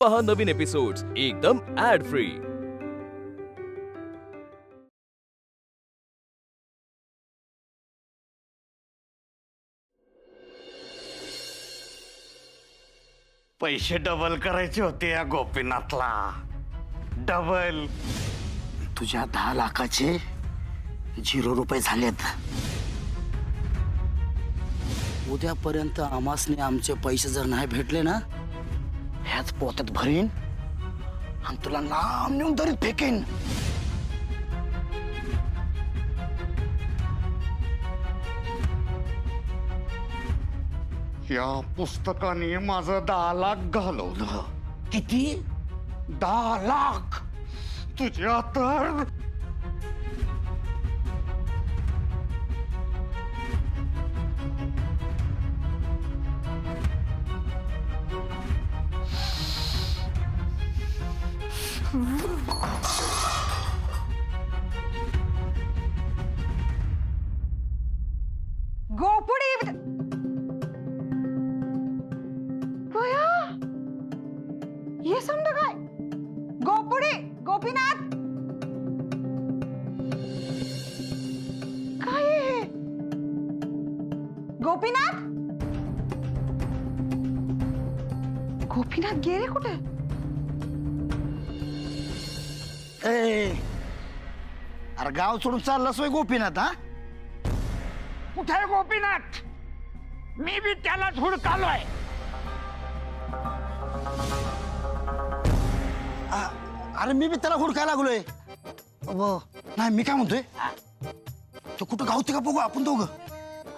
पहा नवीन एपिसोड्स एकदम add free. पैसे डबल करायचे होते या गोपीनाथला, डबल। तुझ्या 10 लाखाचे 0 रुपये झालेत। उद्यापर्यंत आमासने आमचे पैसे जर नाही भेटले ना, ह्याच पोत्यात भरीन आणि तुला लांब नेऊन दरीत फेकेन। या पुस्तकाने माझं 10 लाख घालवलं। किती? 10 लाख तुझ्या तर गोपुडी गोया ये समज काय गोपुडी गोपीनाथ काय हे? गोपीनाथ गोपीनाथ गेले कुठे? अरे गाव सोडून चाललास वय गोपीनाथ? हा, कुठे आहे गोपीनाथ? मी बी त्यालाच हुडकालोय। अरे मी बी त्याला हुडकायला लागलोय। नाही, मी काय म्हणतोय, तो कुठं गावते का बघू आपण दोघं।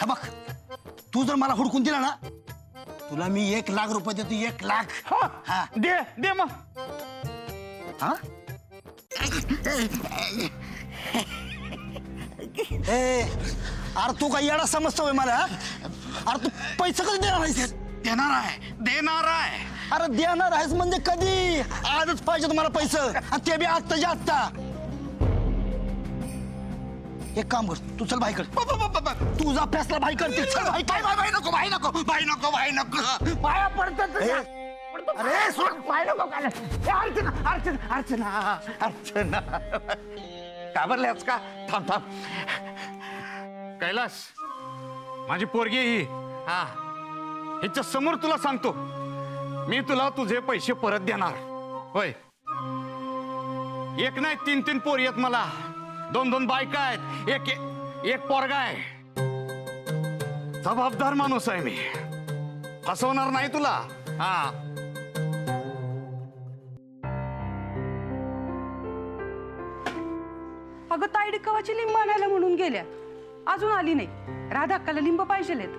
हा बघ, तू जर मला हुडकून दिला ना, तुला मी 1 लाख रुपये देतो। 1 लाख। हा, दे दे मग। हा, अरे तू काय येडा समजतोय मला? अरे तू पैसे कधी देणार आहेस? देणार आहे, देणार आहे। अरे देणार आहेस म्हणजे कधी? आजच पाहिजे तुम्हाला पैसे, आणि ते बी आत्ताच्या आत्ता। एक काम कर, तू चल भाई कर। तुझा फैसला भाई करते। चल भाई कर। भाई नको, भाई नको, भाई नको, भाई नको। पाया पडतात। अरे सोड, पाय नको काय? अर्चना, अर्चना, अर्चना, अर्चना, घाबरल्यास का? थांब थांब। कैलास, माझी पोरगी ही। हा, हिच्या समोर तुला सांगतो, मी तुला तुझे पैसे परत देणार। होय, एक नाही 3 पोरी आहेत मला, 2 बायका आहेत, एक पोरगा आहे। जबाबदार माणूस आहे मी, फसवणार नाही तुला। हा, अगं ताईडी कवाची लिंब आणायला म्हणून गेल्या, अजून आली नाही। राधा अक्काला लिंब पाहिजेलेत।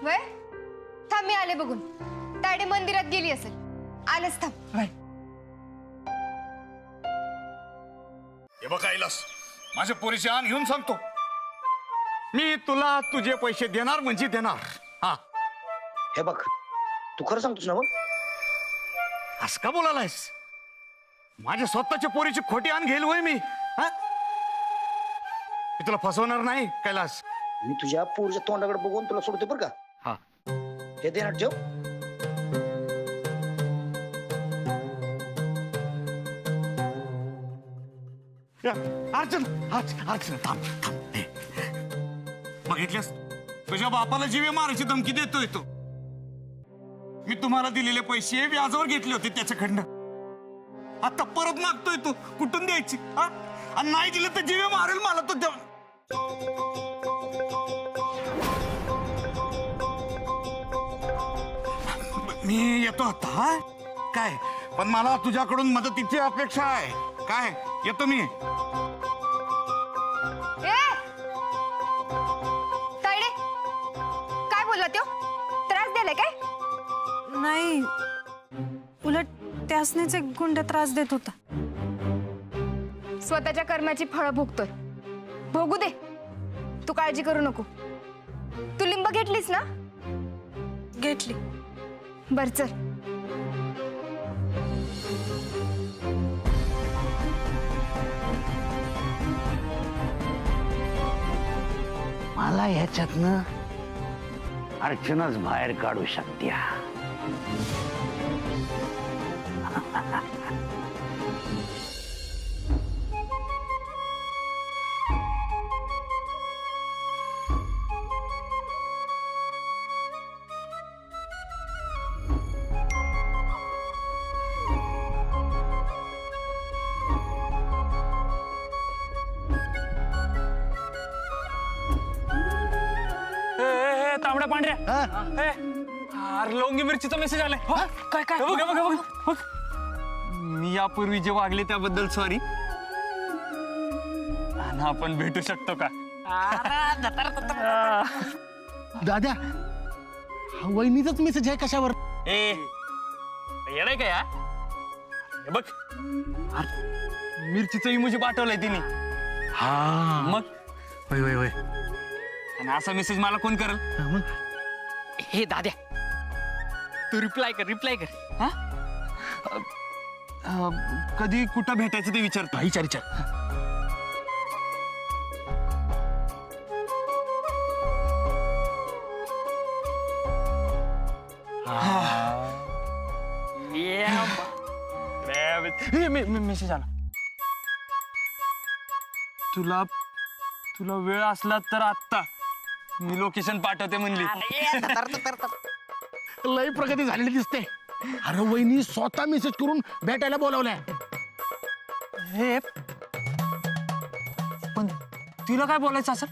वय थांब, मी आले बघून। तायडे मंदिरात गेली असेल, आलेच थांब। हे बघ कैलास, माझ्या पोरीची आण घेऊन सांगतो, मी तुला तुझे पैसे देणार म्हणजे देणार। हा, हे बघ, तू खरं सांगतोस ना? असं का बोलायलायस? माझ्या स्वतःच्या पोरीची खोटी आण घेईल होय मी? हा, मी तुला फसवणार नाही कैलास। मी तुझ्या पोरीच्या तोंडाकडे बघून तुला सोडते बरं का? हा, हे दे हट, जेव। अर्चना, अर्चना, थांब थांब। बघितल्यास, तुझ्या बापाला जीवे मारायची धमकी देतोय तो। मी तुम्हाला दिलेले पैसे व्याजावर घेतले होते त्याच्याकडनं, आता परत मागतोय तो। कुठून द्यायची? हा, आणि नाही दिले तर जीवे मारेल मला तो। मी येतो आता। हा, काय पण मला तुझ्याकडून मदतीची अपेक्षा आहे। काय, येतो मी। तायडे काय बोलला त्यो? त्रास द्यायलाय काय? नाही, उलट त्यासनेच एक गुंड त्रास देत होता। स्वतःच्या कर्माची फळं भोगतोय, भोगू दे। तू काळजी करू नको। तू लिंब घेतलीस ना? घेतली। बर चल। मला ह्याच्यातनं अर्चनाच बाहेर काढू शकते। हा? अरे लवंगी मिरचीचा मेसेज आलाय हो? काय काय हे बघ, हे बघ, हे बघ, बघ. मी यापूर्वी जे वागले त्याबद्दल सॉरी. आणि आपण भेटू शकतो का? दाद्या हा वहिनीचाच मेसेज आहे कशावर? ए येणार का या हे बघ अरे, मिरचीचं इमोजी पाठवलंय तिने. हा मग होय होय होय. आणि असा मेसेज मला कोण करल? हा, मग हे दाद्या तू रिप्लाय कर हा कधी कुठं भेटायचं ते विचारतो. विचार विचार. मेसेज आला. तुला तुला वेळ असला तर आत्ता मी लोकेशन पाठवते म्हणली. लय प्रगती झालेली दिसते. अरे वहिनी स्वतः मेसेज करून भेटायला बोलावलंय. हे पण तिला काय बोलायचं असं?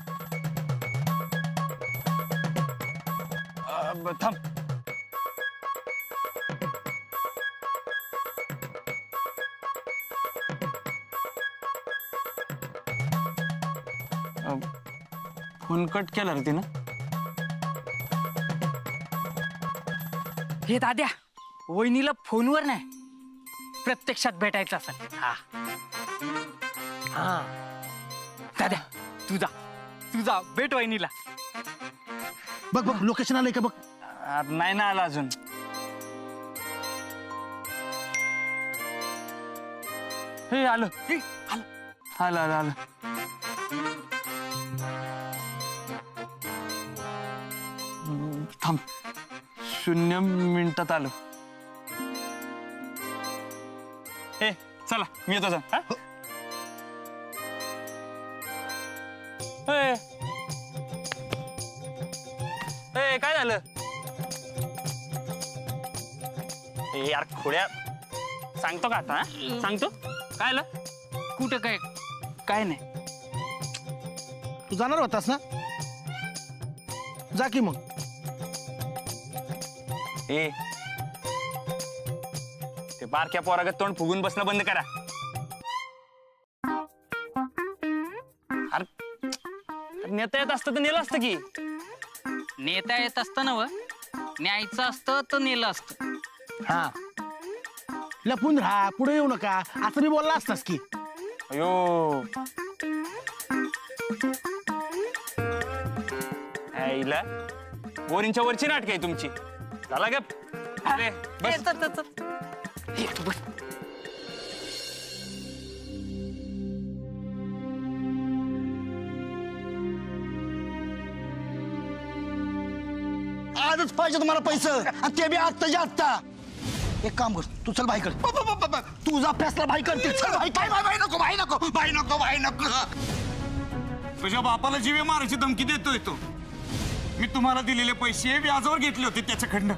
थांब. फोन कट केला रे तिनं. हे दाद्या वहिनीला फोनवर नाही प्रत्यक्षात भेटायचं असेल. हा दाद्या तुझा भेट वहिनीला. बघ बघ लोकेशन आलंय का बघ. नाही ना आला अजून. हे आलं आलं आलं आलं. थांब 0 मिनिटात आलं. हे चला मी येतो. काय झालं? ए यार खोड्या सांगतो का आता? सांगतो काय आलं? कुठं काय नाही. तू जाणार होतास ना? जा की मग. ए ते बारक्या पोरागत तोंड फुगून बसणं बंद करा. अरे नेता येत असतं तर नेलं असतं की. नेता येत असतं ना व न्यायचं असतं तर नेलं असतं. हा लपून राहा पुढे येऊ नका असं मी बोलला असतास की. अयो आईला वरींच्या वरची नाटक आहे तुमची. झाला गप. अरे बस. हे तू बस. आजच पाहिजे तुम्हाला पैसे आणि ते बी आत्ताच्या आत्ता. एक काम कर तू चल भाईकडे. तुझा फॅसला भाई करते. चल भाई. भाई नको भाई नको भाई नको भाई नको. तुझ्या बापाला जीवे मारायची धमकी देतोय तो. मी तुम्हाला दिलेले पैसे व्याजावर घेतले होते त्याच्याकडनं.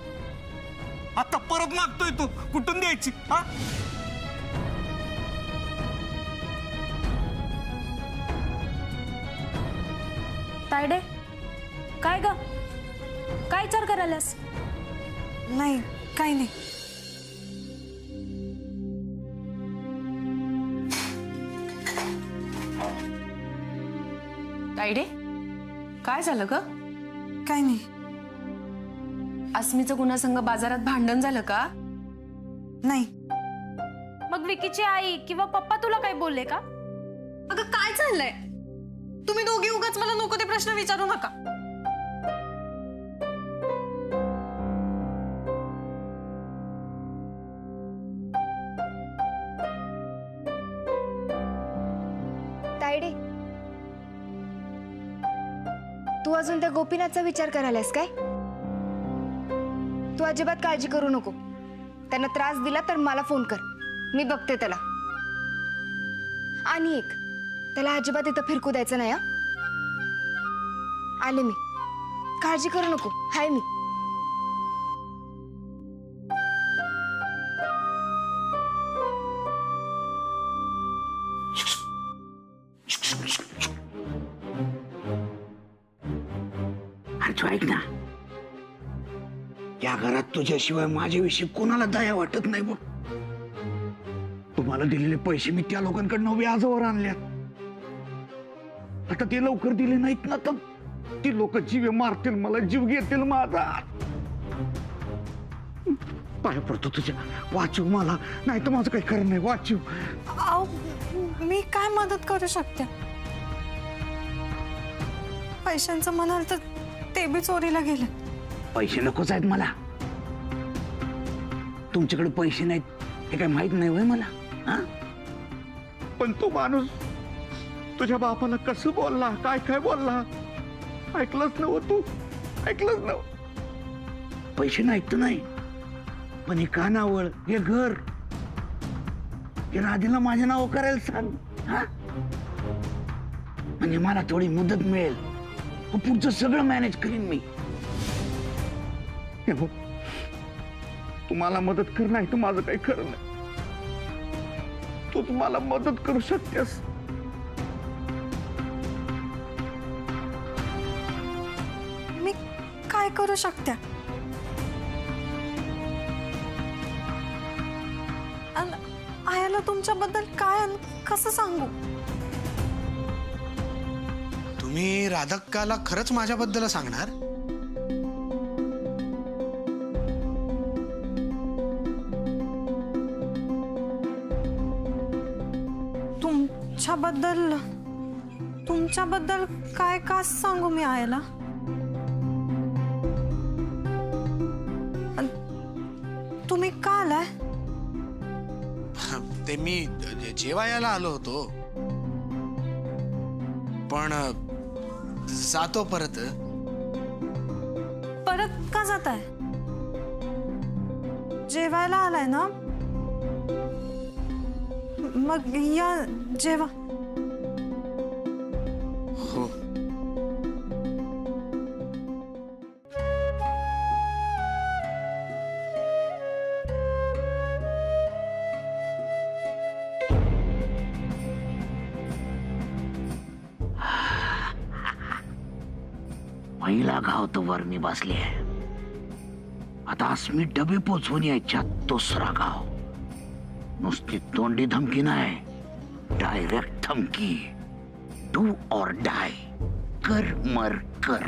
आता परत मागतोय तू. कुठून द्यायची? हा तायडे काय ग काय विचार करायलास? नाही काही नाही. तायडे काय झालं ग? काही नाही. अस्मीचं कुणासंग बाजारात भांडण झालं का? नाही. मग विकीची आई किंवा पप्पा तुला काय बोलले का? अगं काय चाललंय? तुम्ही दोघे उगाच मला नको ते प्रश्न विचारू नका. तायडे तू अजून त्या गोपीनाथचा विचार करायलास काय? तू अजिबात काळजी करू नको. त्यांना त्रास दिला तर मला फोन कर. मी बघते त्याला. आणि एक त्याला अजिबात इथं फिरकू द्यायचं नाही. आले मी. काळजी करू नको. हाय मी. अरे तू ऐक ना या घरात तुझ्याशिवाय माझ्याविषयी कोणाला दया वाटत नाही बघ. तुम्हाला दिलेले पैसे मी त्या लोकांकडनं व्याजावर आणल्यात. आता ते लवकर दिले नाहीत ना तर ती लोक जीव मारतील, मला जीव घेतील माझा. पाया पडतो तुझ्या, वाचव मला, नाही तर माझं काही खरं नाही. वाचव. अहो, मी काय मदत करू शकते? पैशांचं म्हणाल तर ते बी चोरीला गेले. पैसे नकोच आहेत मला. तुमच्याकडे पैसे नाहीत हे काय माहित नाही होय मला? हा? पण तो माणूस तुझ्या बापाला कसं बोलला, काय काय बोलला, ऐकलंच नव्ह तू? ऐकलंच नव्ह? पैसे नाहीत तर नाही, पण हे कानावळ, हे घर, हे राधीला माझ्या नाव करायला सांग. हा? म्हणजे मला थोडी मदत मिळेल, पुढचं सगळं मॅनेज करीन मी. हे बघ, तुम्हाला मदत कर, नाही तर माझं काही खरं नाही. तूच मला मदत करू शकतेस. मी काय करू शकते? आयाला तुमच्याबद्दल काय आणि कसं सांगू? तुम्ही राधक्काला खरंच माझ्याबद्दल सांगणार? तुमच्याबद्दल काय का सांगू मी आयाला? तुम्ही का आलाय? ते मी जेवायला आलो होतो, पण जातो परत. परत का जाताय? जेवायला आलाय ना? मग या जेवा. हो. पहिला गाव तर वर मी बसले, आता अस्मी डबे पोचवून यायच्या दुसरा गाव. नुसती तोंडी धमकी नाही, डायरेक्ट धमकी. डू ऑर डाय, कर मर कर.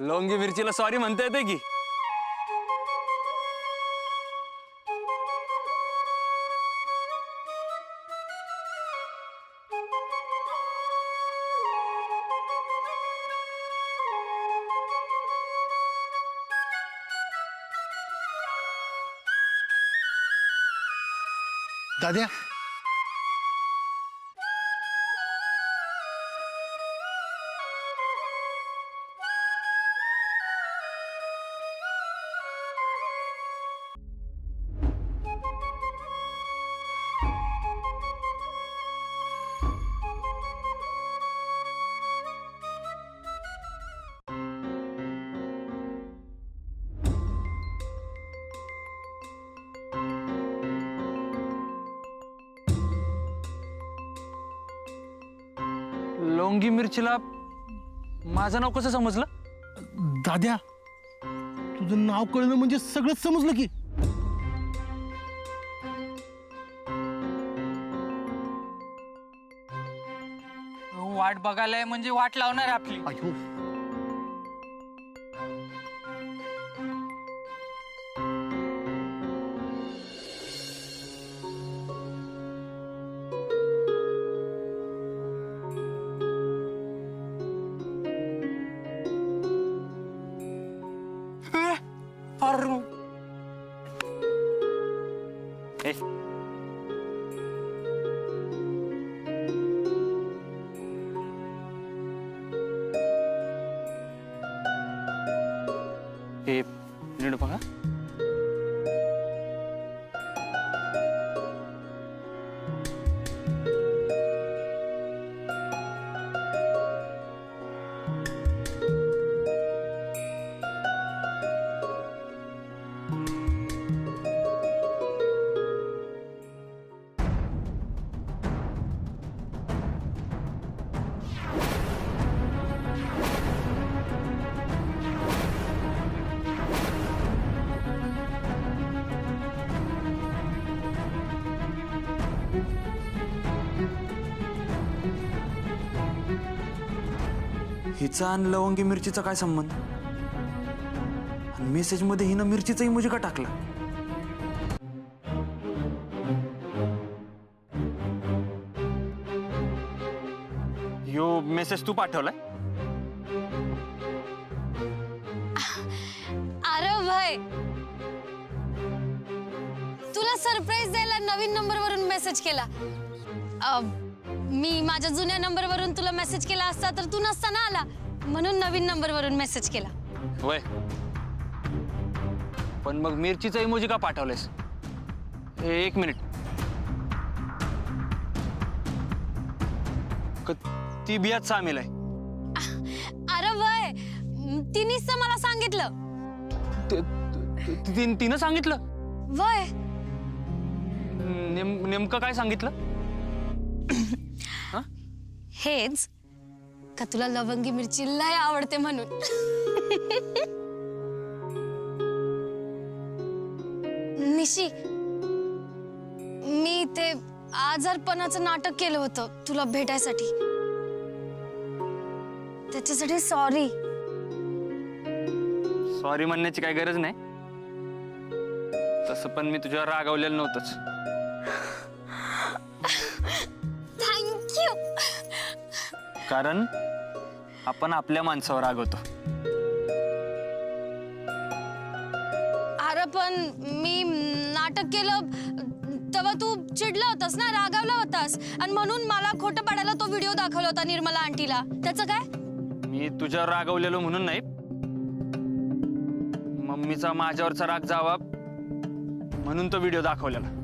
लवंगी मिरचीला सॉरी म्हणता येते की? दाद्या, लवंगी मिरचीला माझं नाव कसं समजलं? दाद्या, तुझं नाव कळलं म्हणजे सगळंच समजलं की. वाट बघायला म्हणजे वाट लावणार आहे आपली. अयो, हे नीट बघा. आईचा आणि लवंगी मिरचीचा काय संबंध? मेसेज मध्ये हिनं मिरचीचा इमोजी का टाकला? यो मेसेज तू पाठवलाय? अरे भाई, तुला सरप्राईज द्यायला नवीन नंबरवरून मेसेज केला. मी माझ्या जुन्या नंबरवरून तुला मेसेज केला असता तर तू नसता ना आला, म्हणून नवीन नंबरवरून मेसेज केला. वय, पण मग मिरचीचा इमोजी का पाठवलेस? एक मिनिट, ती बियात सामील आहे? अरे वय, तिनेच तर मला सांगितलं. तिनं सांगितलं? वय, नेमकं काय सांगितलं? हेच का तुला लवंगी मिरची लय आवडते म्हणून. निशी, मी ते आजारपणाचं नाटक केलं होतं तुला भेटायसाठी. त्याच्यासाठी सॉरी. सॉरी म्हणण्याची काही गरज नाही. तसं पण मी तुझ्यावर रागावलेलं नव्हतंच. थँक्यू. कारण आपण आपल्या माणसावर रागवतो. अरे पण मी नाटक केलं तेव्हा तू चिडला होतास ना, रागावला होतास, आणि म्हणून मला खोटं पाडायला तो व्हिडिओ दाखवला होता निर्मला आंटीला. त्याचं काय? मी तुझ्यावर रागवलेलो म्हणून नाही, मम्मीचा माझ्यावरचा राग जावा म्हणून तो व्हिडिओ दाखवलेला.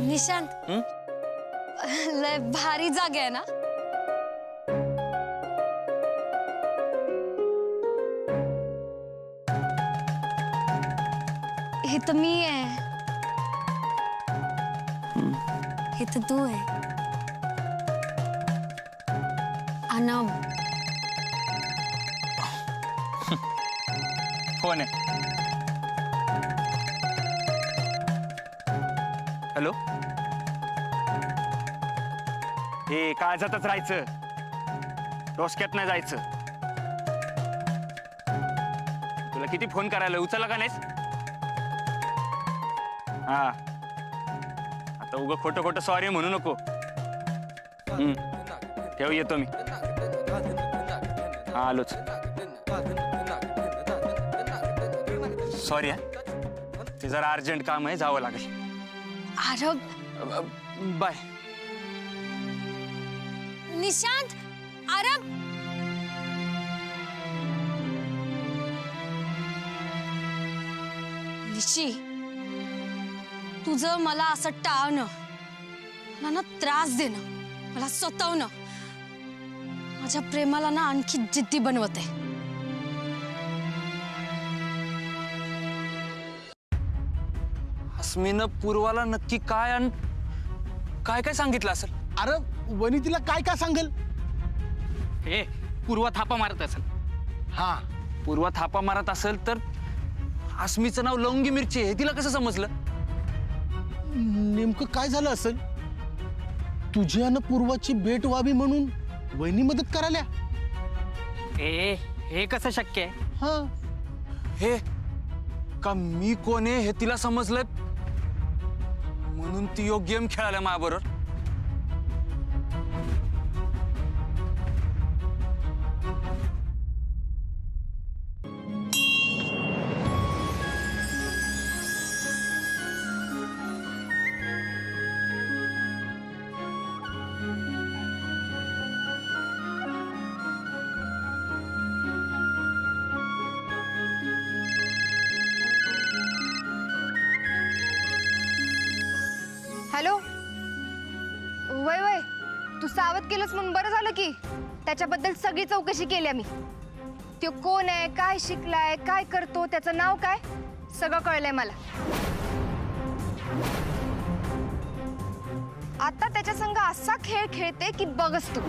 निशांत, लय भारी जागा आहे ना. हे तर मी आहे, हे तर तू आहे. आणि कोण आहे? हॅलो, हे काळजातच राहायचं, डोसक्यात नाही जायचं. तुला किती फोन करायला, उचलला का नाहीस? हा, आता उगा खोटं खोटं सॉरी म्हणू नको. ठेव, येतो मी. हा, आलोच. सॉरी, ते जरा अर्जंट काम आहे, जावं लागेल. अरे बाय. निशांत, अरे निशी, तुझं मला असं टाळणं, मला ना त्रास देणं, मला स्वतःवणं माझ्या प्रेमाला ना आणखी जिद्दी बनवते. अस्मीनं पूर्वाला नक्की काय आणि काय काय सांगितलं असेल? अरे वनी तिला काय काय सांगेल? हे पूर्वा थापा मारत असेल. हा, पूर्वा थापा मारत असेल तर अस्मीचं नाव लवंगी मिरची आहे, तिला कसं समजलं? नेमकं काय झालं असेल? तुझी आणि पूर्वाची भेट व्हावी म्हणून वहिनी मदत करायला. हे कसं शक्य आहे? हा, हे का मी कोण आहे हे तिला समजलंय म्हणून ती यो गेम खेळायला माझ्याबरोबर. हॅलो, वय वय, तू सावध केलंस म्हणून बरं झालं की. त्याच्याबद्दल सगळी चौकशी केली आम्ही. तो कोण आहे, काय शिकलाय, काय करतो, त्याचं नाव काय, सगळं कळलंय मला. आता त्याच्या संग असा खेळ खेळते की बघच तू.